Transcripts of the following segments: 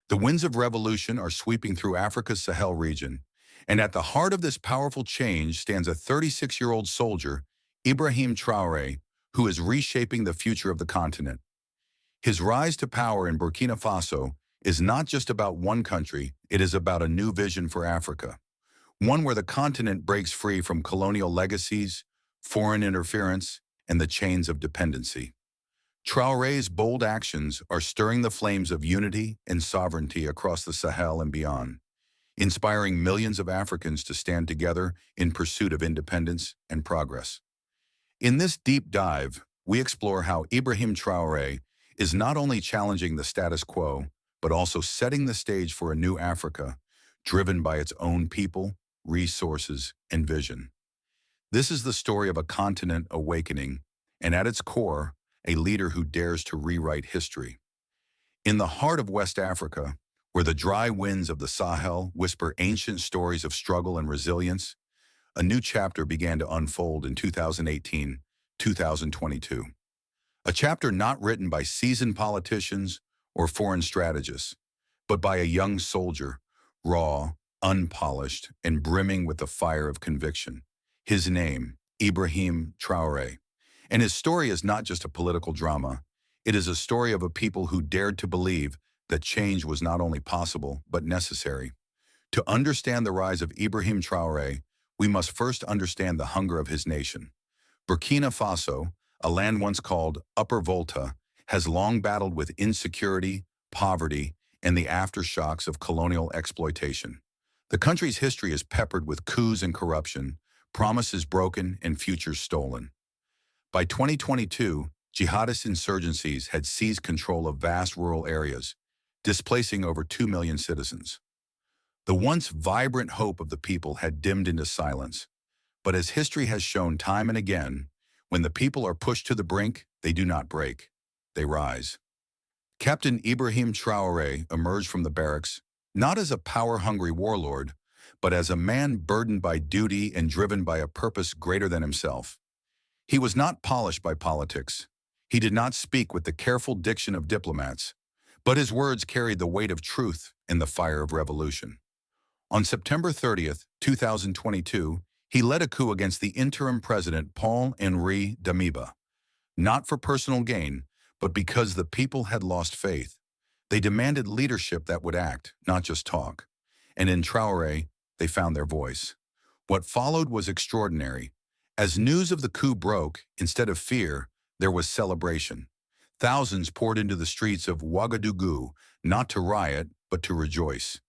The winds of revolution are sweeping through Africa's Sahel region, and at the heart of this powerful change stands a 36-year-old soldier, Ibrahim Traoré, who is reshaping the future of the continent. His rise to power in Burkina Faso is not just about one country, it is about a new vision for Africa. One where the continent breaks free from colonial legacies, foreign interference, and the chains of dependency. Traoré's bold actions are stirring the flames of unity and sovereignty across the Sahel and beyond, inspiring millions of Africans to stand together in pursuit of independence and progress. In this deep dive, we explore how Ibrahim Traoré is not only challenging the status quo, but also setting the stage for a new Africa, driven by its own people, resources, and vision. This is the story of a continent awakening, and at its core, a leader who dares to rewrite history. In the heart of West Africa, where the dry winds of the Sahel whisper ancient stories of struggle and resilience, a new chapter began to unfold in 2018-2022. A chapter not written by seasoned politicians or foreign strategists, but by a young soldier, raw, unpolished, and brimming with the fire of conviction. His name, Ibrahim Traoré. And his story is not just a political drama. It is a story of a people who dared to believe that change was not only possible, but necessary. To understand the rise of Ibrahim Traoré, we must first understand the hunger of his nation. Burkina Faso, a land once called Upper Volta, has long battled with insecurity, poverty, and the aftershocks of colonial exploitation. The country's history is peppered with coups and corruption, promises broken, and futures stolen. By 2022, jihadist insurgencies had seized control of vast rural areas, displacing over 2 million citizens. The once vibrant hope of the people had dimmed into silence. But as history has shown time and again, when the people are pushed to the brink, they do not break. They rise. Captain Ibrahim Traoré emerged from the barracks, not as a power-hungry warlord, but as a man burdened by duty and driven by a purpose greater than himself. He was not polished by politics. He did not speak with the careful diction of diplomats, but his words carried the weight of truth and the fire of revolution. On September 30th, 2022, he led a coup against the interim president Paul-Henri Damiba, not for personal gain, but because the people had lost faith. They demanded leadership that would act, not just talk. And in Traoré, they found their voice. What followed was extraordinary. As news of the coup broke, instead of fear, there was celebration. Thousands poured into the streets of Ouagadougou, not to riot, but to rejoice.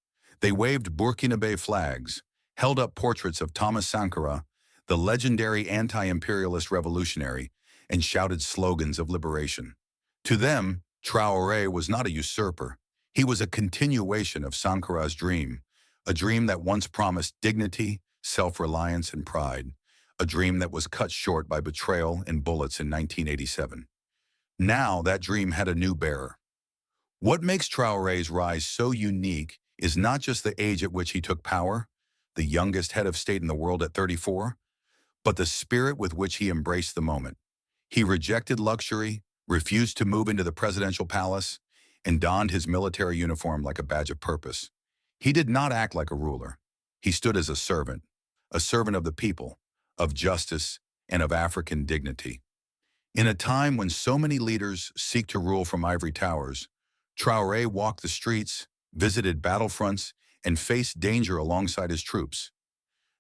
They waved Burkinabe flags, held up portraits of Thomas Sankara, the legendary anti-imperialist revolutionary, and shouted slogans of liberation. To them, Traoré was not a usurper. He was a continuation of Sankara's dream, a dream that once promised dignity, self-reliance, and pride. A dream that was cut short by betrayal and bullets in 1987. Now that dream had a new bearer. What makes Traoré's rise so unique is not just the age at which he took power, the youngest head of state in the world at 34, but the spirit with which he embraced the moment. He rejected luxury, refused to move into the presidential palace, and donned his military uniform like a badge of purpose. He did not act like a ruler. He stood as a servant of the people, of justice, and of African dignity. In a time when so many leaders seek to rule from ivory towers, Traoré walked the streets, visited battlefronts, and faced danger alongside his troops.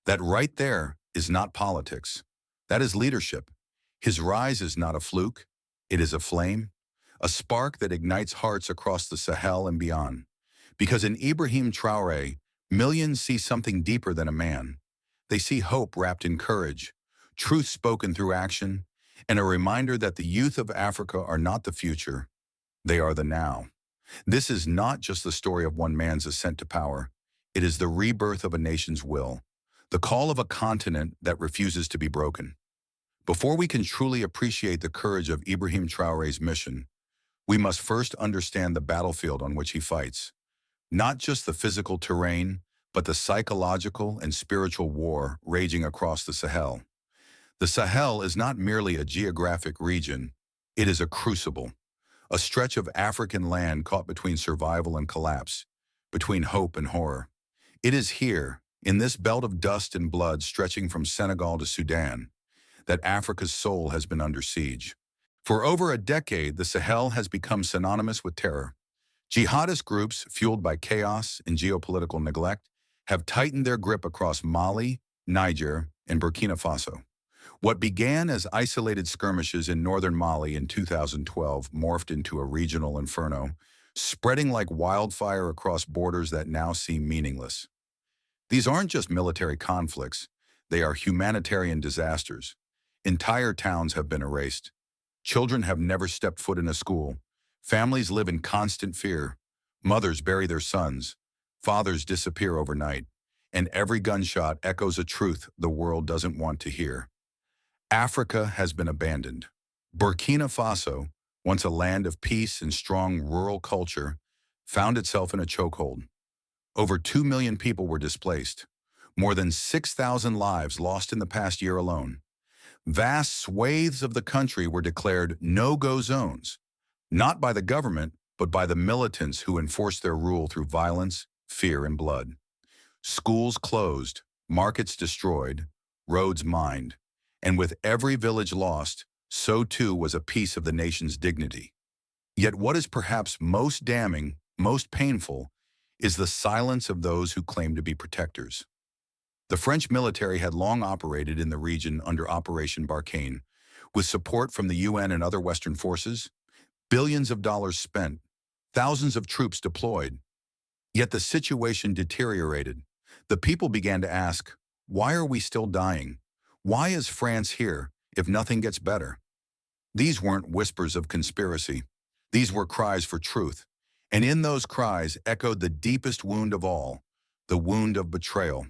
That right there is not politics. That is leadership. His rise is not a fluke. It is a flame, a spark that ignites hearts across the Sahel and beyond. Because in Ibrahim Traoré, millions see something deeper than a man. They see hope wrapped in courage, truth spoken through action, and a reminder that the youth of Africa are not the future, they are the now. This is not just the story of one man's ascent to power. It is the rebirth of a nation's will, the call of a continent that refuses to be broken. Before we can truly appreciate the courage of Ibrahim Traoré's mission, we must first understand the battlefield on which he fights. Not just the physical terrain, but the psychological and spiritual war raging across the Sahel. The Sahel is not merely a geographic region, it is a crucible, a stretch of African land caught between survival and collapse. between hope and horror. It is here, in this belt of dust and blood stretching from Senegal to Sudan, that Africa's soul has been under siege. For over a decade, the Sahel has become synonymous with terror. Jihadist groups, fueled by chaos and geopolitical neglect, have tightened their grip across Mali, Niger, and Burkina Faso. What began as isolated skirmishes in northern Mali in 2012 morphed into a regional inferno, spreading like wildfire across borders that now seem meaningless. These aren't just military conflicts, they are humanitarian disasters. Entire towns have been erased. Children have never stepped foot in a school. Families live in constant fear. Mothers bury their sons. Fathers disappear overnight. And every gunshot echoes a truth the world doesn't want to hear. Africa has been abandoned. Burkina Faso, once a land of peace and strong rural culture, found itself in a chokehold. Over 2 million people were displaced. More than 6,000 lives lost in the past year alone. Vast swathes of the country were declared no-go zones, not by the government, but by the militants who enforced their rule through violence, fear, and blood. Schools closed, markets destroyed, roads mined, and with every village lost, so too was a piece of the nation's dignity. Yet what is perhaps most damning, most painful, is the silence of those who claim to be protectors. The French military had long operated in the region under Operation Barkhane, with support from the UN and other Western forces, billions of dollars spent, thousands of troops deployed. Yet the situation deteriorated. The people began to ask, why are we still dying? Why is France here if nothing gets better? These weren't whispers of conspiracy. These were cries for truth. And in those cries echoed the deepest wound of all, the wound of betrayal.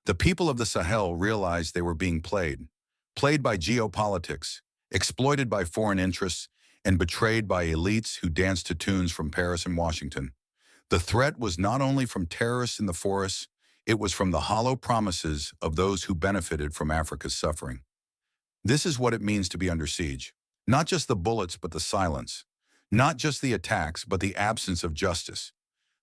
The people of the Sahel realized they were being played by geopolitics, exploited by foreign interests, and betrayed by elites who danced to tunes from Paris and Washington. The threat was not only from terrorists in the forests, it was from the hollow promises of those who benefited from Africa's suffering. This is what it means to be under siege. Not just the bullets, but the silence. Not just the attacks, but the absence of justice.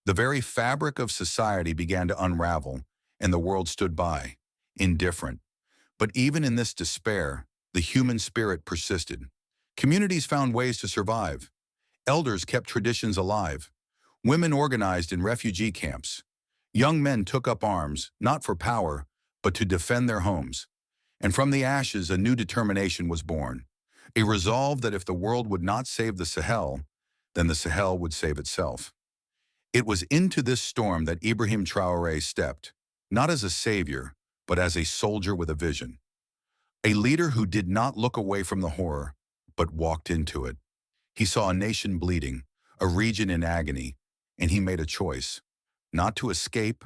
The very fabric of society began to unravel, and the world stood by, indifferent. But even in this despair, the human spirit persisted. Communities found ways to survive. Elders kept traditions alive. Women organized in refugee camps. Young men took up arms, not for power, but to defend their homes. And from the ashes, a new determination was born. A resolve that if the world would not save the Sahel, then the Sahel would save itself. It was into this storm that Ibrahim Traoré stepped, not as a savior, but as a soldier with a vision. A leader who did not look away from the horror, but walked into it. He saw a nation bleeding, a region in agony, and he made a choice, not to escape,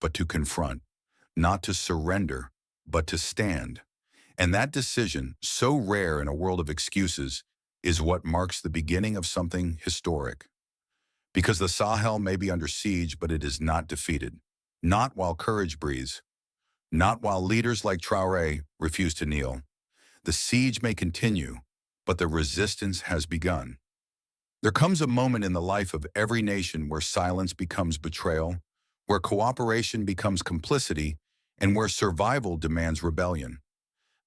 but to confront, not to surrender, but to stand. And that decision, so rare in a world of excuses, is what marks the beginning of something historic. Because the Sahel may be under siege, but it is not defeated. Not while courage breathes. Not while leaders like Traoré refuse to kneel. The siege may continue, but the resistance has begun. There comes a moment in the life of every nation where silence becomes betrayal, where cooperation becomes complicity, and where survival demands rebellion.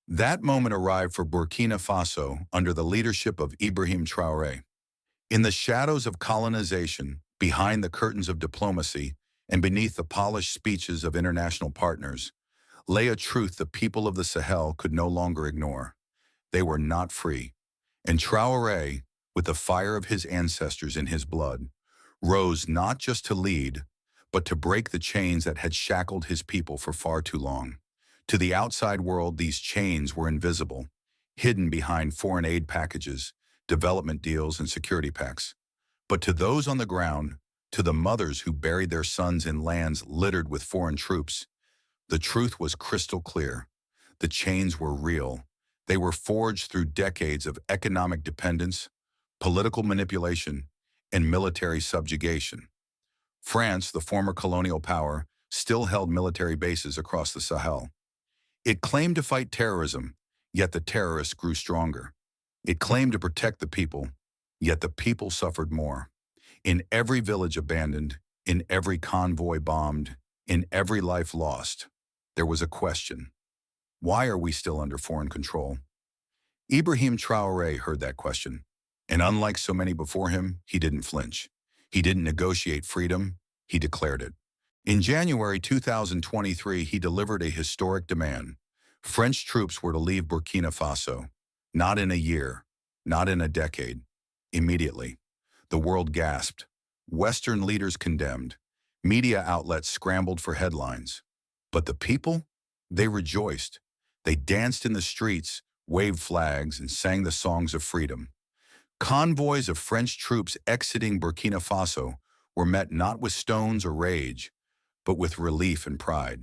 That moment arrived for Burkina Faso under the leadership of Ibrahim Traoré. In the shadows of colonization, behind the curtains of diplomacy, and beneath the polished speeches of international partners, lay a truth the people of the Sahel could no longer ignore. They were not free. And Traoré, with the fire of his ancestors in his blood, rose not just to lead, but to break the chains that had shackled his people for far too long. To the outside world, these chains were invisible, hidden behind foreign aid packages, development deals, and security pacts. But to those on the ground, to the mothers who buried their sons in lands littered with foreign troops, the truth was crystal clear. The chains were real. They were forged through decades of economic dependence, political manipulation, and military subjugation. France, the former colonial power, still held military bases across the Sahel. It claimed to fight terrorism, yet the terrorists grew stronger. It claimed to protect the people, yet the people suffered more. In every village abandoned, in every convoy bombed, in every life lost, there was a question. Why are we still under foreign control? Ibrahim Traoré heard that question, and unlike so many before him, he didn't flinch. He didn't negotiate freedom, he declared it. In January 2023, he delivered a historic demand. French troops were to leave Burkina Faso. Not in a year, not in a decade. Immediately. The world gasped. Western leaders condemned. Media outlets scrambled for headlines. But the people? They rejoiced. They danced in the streets, waved flags, and sang the songs of freedom. Convoys of French troops exiting Burkina Faso were met not with stones or rage, but with relief and pride.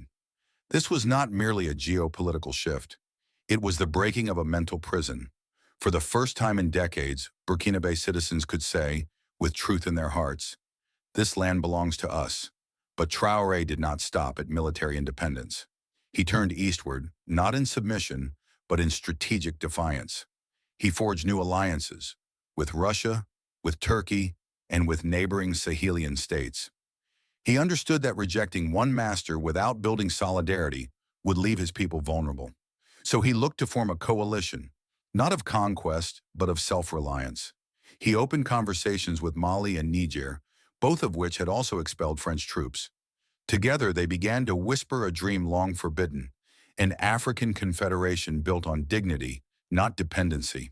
This was not merely a geopolitical shift. It was the breaking of a mental prison. For the first time in decades, Burkinabe citizens could say, with truth in their hearts, "This land belongs to us." But Traoré did not stop at military independence. He turned eastward, not in submission, but in strategic defiance. He forged new alliances with Russia, with Turkey, and with neighboring Sahelian states. He understood that rejecting one master without building solidarity would leave his people vulnerable. So he looked to form a coalition, not of conquest, but of self-reliance. He opened conversations with Mali and Niger, both of which had also expelled French troops. Together, they began to whisper a dream long forbidden, an African confederation built on dignity, not dependency.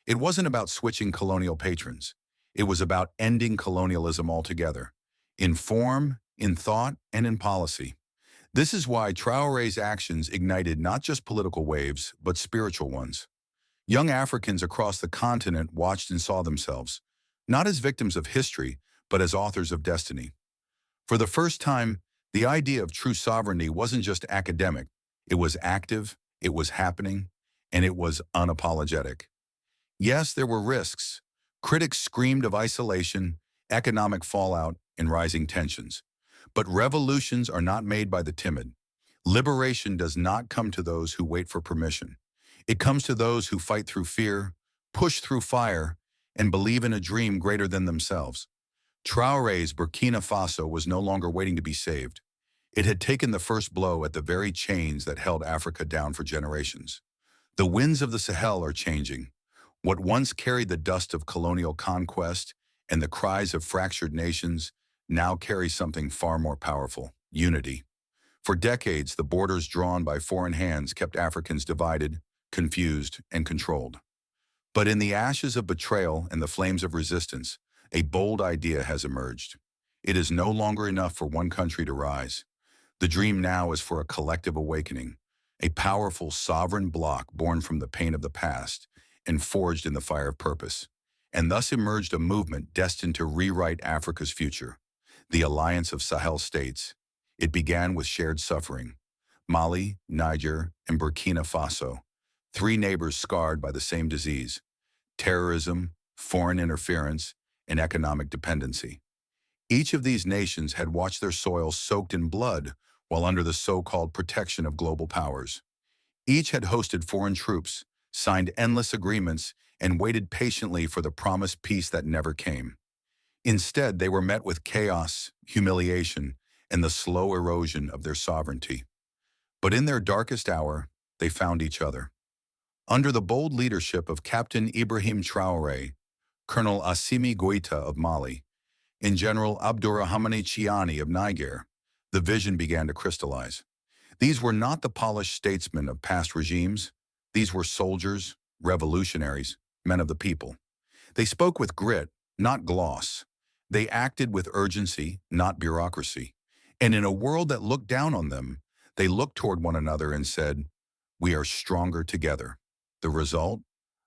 It wasn't about switching colonial patrons. It was about ending colonialism altogether, in form, in thought, and in policy. This is why Traoré's actions ignited not just political waves, but spiritual ones. Young Africans across the continent watched and saw themselves, not as victims of history, but as authors of destiny. For the first time, the idea of true sovereignty wasn't just academic. It was active, it was happening, and it was unapologetic. Yes, there were risks. Critics screamed of isolation, economic fallout, and rising tensions. But revolutions are not made by the timid. Liberation does not come to those who wait for permission. It comes to those who fight through fear, push through fire, and believe in a dream greater than themselves. Traoré's Burkina Faso was no longer waiting to be saved. It had taken the first blow at the very chains that held Africa down for generations. The winds of the Sahel are changing. What once carried the dust of colonial conquest and the cries of fractured nations now carry something far more powerful: unity. For decades, the borders drawn by foreign hands kept Africans divided, confused, and controlled. But in the ashes of betrayal and the flames of resistance, a bold idea has emerged. It is no longer enough for one country to rise. The dream now is for a collective awakening, a powerful sovereign bloc born from the pain of the past and forged in the fire of purpose. And thus emerged a movement destined to rewrite Africa's future, the Alliance of Sahel States. It began with shared suffering. Mali, Niger, and Burkina Faso, three neighbors scarred by the same disease: terrorism, foreign interference, and economic dependency. Each of these nations had watched their soil soaked in blood while under the so-called protection of global powers. Each had hosted foreign troops, signed endless agreements, and waited patiently for the promised peace that never came. Instead, they were met with chaos, humiliation, and the slow erosion of their sovereignty. But in their darkest hour, they found each other. Under the bold leadership of Captain Ibrahim Traoré, Colonel Assimi Goïta of Mali, and General Abdourahmane Chiani of Niger, the vision began to crystallize. These were not the polished statesmen of past regimes. These were soldiers, revolutionaries, men of the people. They spoke with grit, not gloss. They acted with urgency, not bureaucracy. And in a world that looked down on them, they looked toward one another and said, "We are stronger together." The result?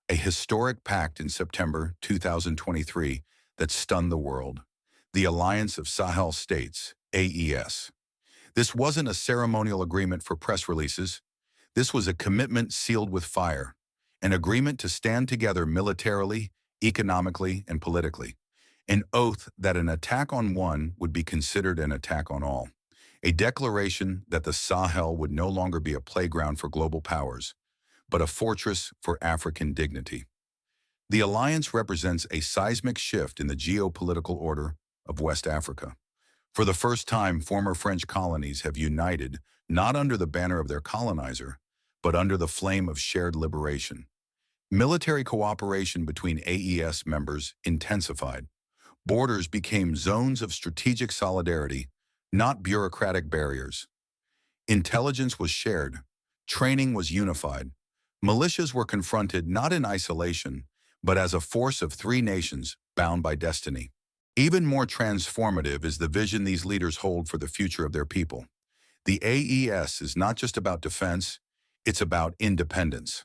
A historic pact in September 2023 that stunned the world. The Alliance of Sahel States, AES. This wasn't a ceremonial agreement for press releases. This was a commitment sealed with fire, an agreement to stand together militarily, economically, and politically. An oath that an attack on one would be considered an attack on all. A declaration that the Sahel would no longer be a playground for global powers, but a fortress for African dignity. The alliance represents a seismic shift in the geopolitical order of West Africa. For the first time, former French colonies have united, not under the banner of their colonizer, but under the flame of shared liberation. Military cooperation between AES members intensified. Borders became zones of strategic solidarity, not bureaucratic barriers. Intelligence was shared. Training was unified. Militias were confronted not in isolation, but as a force of three nations bound by destiny. Even more transformative is the vision these leaders hold for the future of their people. The AES is not just about defense, it's about independence.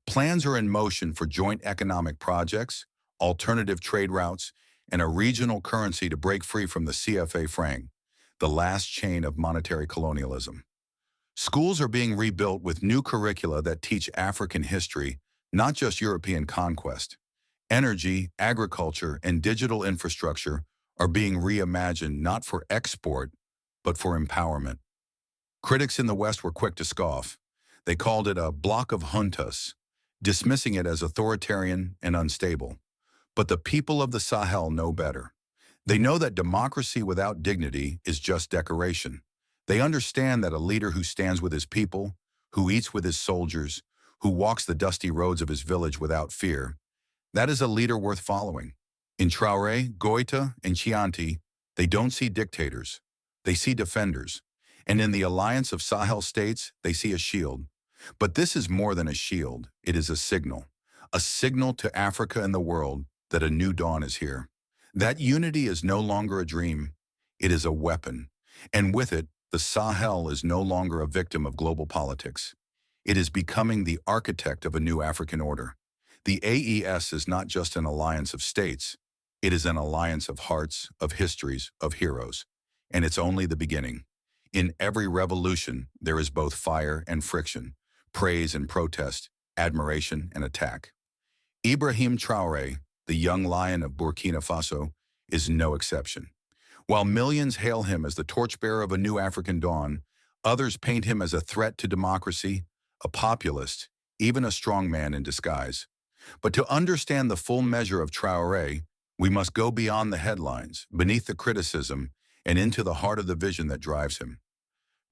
Plans are in motion for joint economic projects, alternative trade routes, and a regional currency to break free from the CFA franc, the last chain of monetary colonialism. Schools are being rebuilt with new curricula that teach African history, not just European conquest. Energy, agriculture, and digital infrastructure are being reimagined not for export, but for empowerment. Critics in the West were quick to scoff. They called it a block of juntas, dismissing it as authoritarian and unstable. But the people of the Sahel know better. They know that democracy without dignity is just decoration. They understand that a leader who stands with his people, who eats with his soldiers, who walks the dusty roads of his village without fear, that is a leader worth following. In Traoré, Goïta, and Chianti, they don't see dictators. They see defenders. And in the alliance of Sahel states, they see a shield. But this is more than a shield. It is a signal to Africa and the world that a new dawn is here. That unity is no longer a dream. It is a weapon. And with it, the Sahel is no longer a victim of global politics. It is becoming the architect of a new African order. The AES is not just an alliance of states. It is an alliance of hearts, of histories, of heroes. And it's only the beginning. In every revolution, there is both fire and friction, praise and protest, admiration and attack. Ibrahim Traoré, the young lion of Burkina Faso, is no exception. While millions hail him as the torchbearer of a new African dawn, others paint him as a threat to democracy, a populist, even a strongman in disguise. But to understand the full measure of Traoré, we must go beyond the headlines, beneath the criticism, and into the heart of the vision that drives him.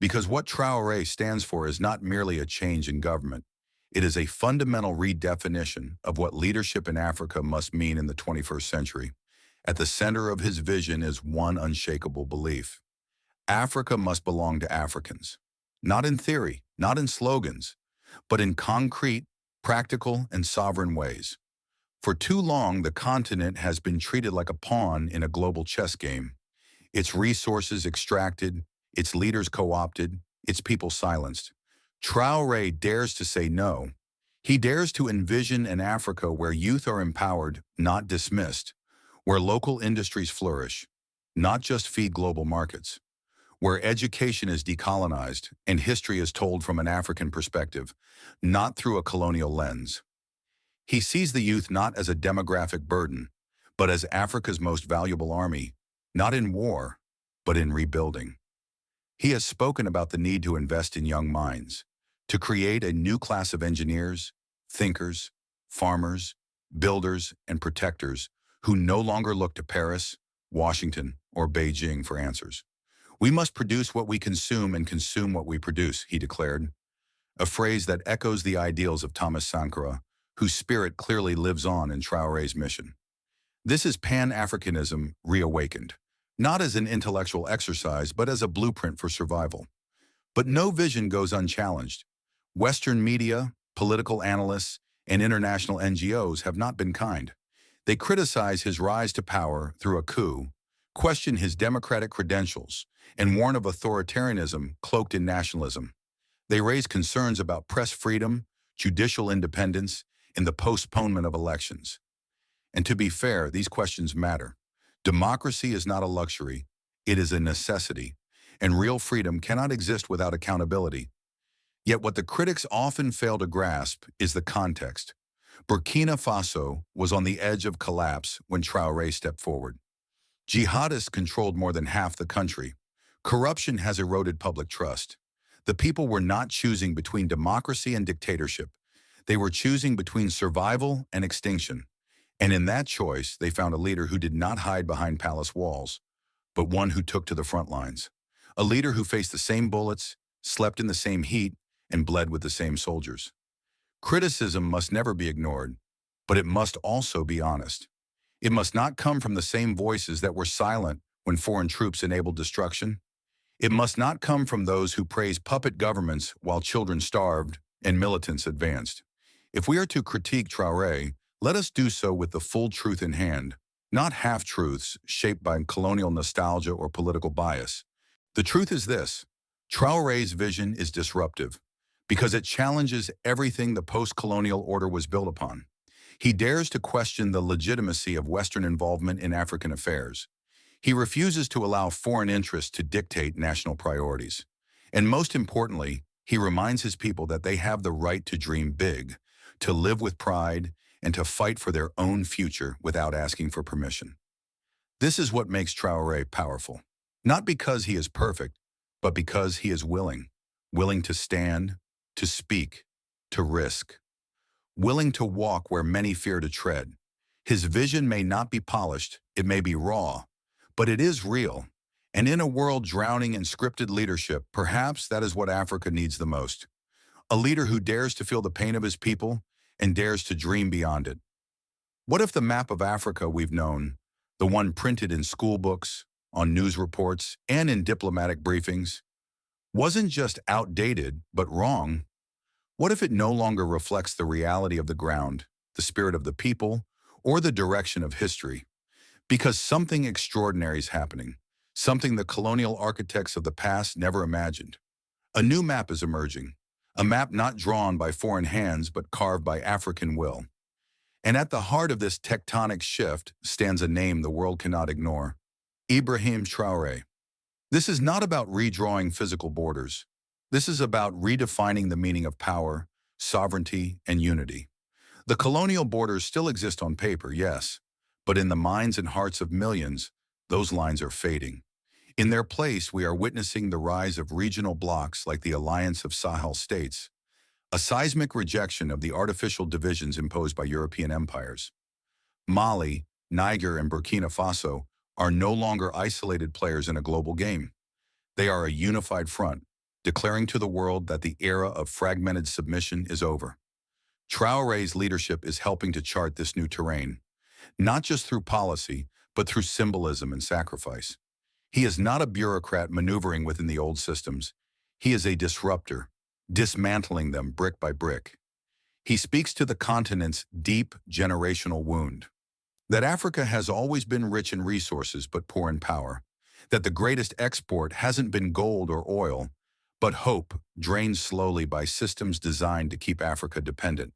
Because what Traoré stands for is not merely a change in government. It is a fundamental redefinition of what leadership in Africa must mean in the 21st century. At the center of his vision is one unshakable belief. Africa must belong to Africans. Not in theory, not in slogans, but in concrete, practical, and sovereign ways. For too long, the continent has been treated like a pawn in a global chess game. Its resources extracted, its leaders co-opted, its people silenced. Traoré dares to say no. He dares to envision an Africa where youth are empowered, not dismissed, where local industries flourish, not just feed global markets, where education is decolonized and history is told from an African perspective, not through a colonial lens. He sees the youth not as a demographic burden, but as Africa's most valuable army, not in war, but in rebuilding. He has spoken about the need to invest in young minds, to create a new class of engineers, thinkers, farmers, builders, and protectors who no longer look to Paris, Washington, or Beijing for answers. We must produce what we consume and consume what we produce, he declared, a phrase that echoes the ideals of Thomas Sankara, whose spirit clearly lives on in Traoré's mission. This is Pan-Africanism reawakened, not as an intellectual exercise, but as a blueprint for survival. But no vision goes unchallenged. Western media, political analysts, and international NGOs have not been kind. They criticize his rise to power through a coup, question his democratic credentials, and warn of authoritarianism cloaked in nationalism. They raise concerns about press freedom, judicial independence, and the postponement of elections. And to be fair, these questions matter. Democracy is not a luxury, it is a necessity, and real freedom cannot exist without accountability. Yet what the critics often fail to grasp is the context. Burkina Faso was on the edge of collapse when Traoré stepped forward. Jihadists controlled more than half the country. Corruption has eroded public trust. The people were not choosing between democracy and dictatorship. They were choosing between survival and extinction. And in that choice, they found a leader who did not hide behind palace walls, but one who took to the front lines. A leader who faced the same bullets, slept in the same heat, and bled with the same soldiers. Criticism must never be ignored, but it must also be honest. It must not come from the same voices that were silent when foreign troops enabled destruction. It must not come from those who praise puppet governments while children starved and militants advanced. If we are to critique Traoré, let us do so with the full truth in hand, not half-truths shaped by colonial nostalgia or political bias. The truth is this: Traoré's vision is disruptive because it challenges everything the post-colonial order was built upon. He dares to question the legitimacy of Western involvement in African affairs. He refuses to allow foreign interests to dictate national priorities. And most importantly, he reminds his people that they have the right to dream big, to live with pride, and to fight for their own future without asking for permission. This is what makes Traoré powerful. Not because he is perfect, but because he is willing to stand, to speak, to risk, willing to walk where many fear to tread. His vision may not be polished, it may be raw, but it is real. And in a world drowning in scripted leadership, perhaps that is what Africa needs the most. A leader who dares to feel the pain of his people and dares to dream beyond it. What if the map of Africa we've known, the one printed in school books, on news reports, and in diplomatic briefings, wasn't just outdated, but wrong? What if it no longer reflects the reality of the ground, the spirit of the people, or the direction of history? Because something extraordinary is happening, something the colonial architects of the past never imagined. A new map is emerging, a map not drawn by foreign hands but carved by African will. And at the heart of this tectonic shift stands a name the world cannot ignore: Ibrahim Traoré. This is not about redrawing physical borders. This is about redefining the meaning of power, sovereignty, and unity. The colonial borders still exist on paper, yes, but in the minds and hearts of millions, those lines are fading. In their place, we are witnessing the rise of regional blocs like the Alliance of Sahel states, a seismic rejection of the artificial divisions imposed by European empires. Mali, Niger, and Burkina Faso are no longer isolated players in a global game. They are a unified front, declaring to the world that the era of fragmented submission is over. Traoré's leadership is helping to chart this new terrain, not just through policy, but through symbolism and sacrifice. He is not a bureaucrat maneuvering within the old systems. He is a disruptor, dismantling them brick by brick. He speaks to the continent's deep generational wound, that Africa has always been rich in resources but poor in power, that the greatest export hasn't been gold or oil, but hope drained slowly by systems designed to keep Africa dependent.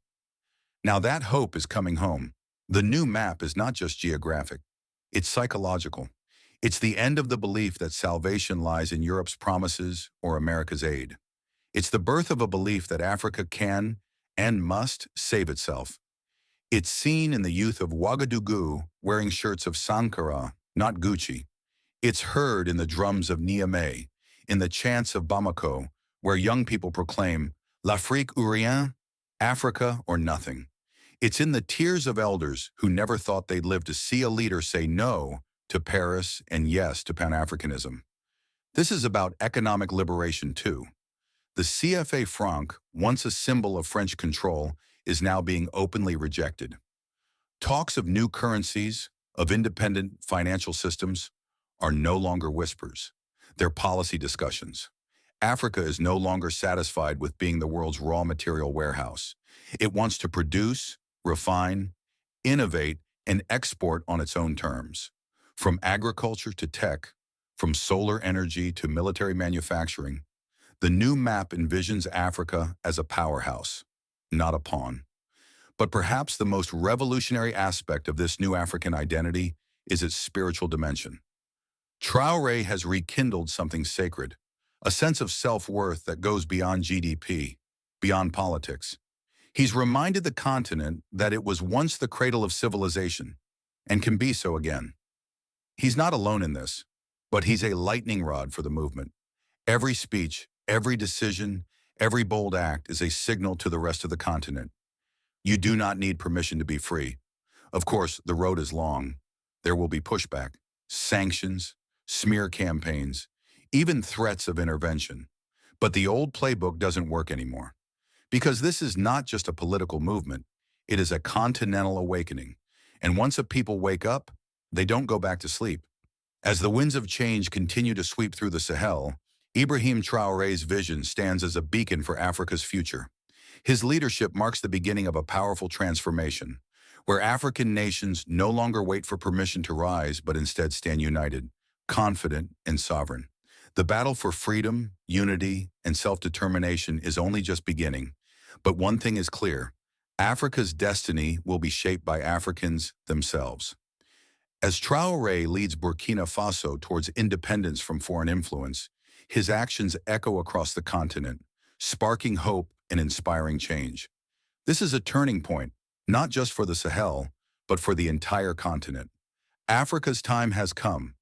Now that hope is coming home. The new map is not just geographic, it's psychological. It's the end of the belief that salvation lies in Europe's promises or America's aid. It's the birth of a belief that Africa can and must save itself. It's seen in the youth of Ouagadougou wearing shirts of Sankara, not Gucci. It's heard in the drums of Niamey, in the chants of Bamako, where young people proclaim, "L'Afrique ou rien," Africa or nothing. It's in the tears of elders who never thought they'd live to see a leader say no to Paris and yes to Pan-Africanism. This is about economic liberation too. The CFA franc, once a symbol of French control, is now being openly rejected. Talks of new currencies, of independent financial systems, are no longer whispers. They're policy discussions. Africa is no longer satisfied with being the world's raw material warehouse. It wants to produce, refine, innovate, and export on its own terms. From agriculture to tech, from solar energy to military manufacturing, the new map envisions Africa as a powerhouse, not a pawn. But perhaps the most revolutionary aspect of this new African identity is its spiritual dimension. Traoré has rekindled something sacred, a sense of self-worth that goes beyond GDP, beyond politics. He's reminded the continent that it was once the cradle of civilization, and can be so again. He's not alone in this, but he's a lightning rod for the movement. Every speech, every decision, every bold act is a signal to the rest of the continent. You do not need permission to be free. Of course, the road is long. There will be pushback, sanctions, smear campaigns, even threats of intervention. But the old playbook doesn't work anymore. Because this is not just a political movement, it is a continental awakening. And once a people wake up, they don't go back to sleep. As the winds of change continue to sweep through the Sahel, Ibrahim Traoré's vision stands as a beacon for Africa's future. His leadership marks the beginning of a powerful transformation, where African nations no longer wait for permission to rise, but instead stand united, confident, and sovereign. The battle for freedom, unity, and self-determination is only just beginning. But one thing is clear: Africa's destiny will be shaped by Africans themselves. As Traoré leads Burkina Faso towards independence from foreign influence, his actions echo across the continent, sparking hope and inspiring change. This is a turning point, not just for the Sahel, but for the entire continent. Africa's time has come,